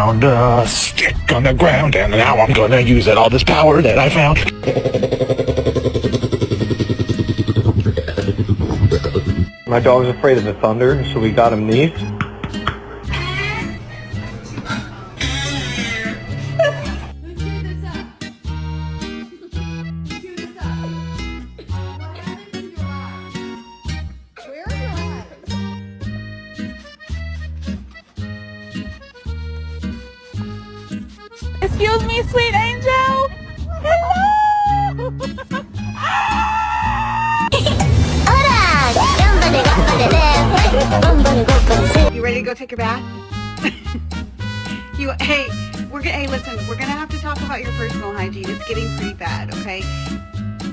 found a stick on the ground, and now I'm gonna use it, all this power that I found. My dog's afraid of the thunder, so we got him these. Excuse me, sweet angel. Hello. You ready to go take your bath? Hey, listen, we're gonna have to talk about your personal hygiene. It's getting pretty bad, okay?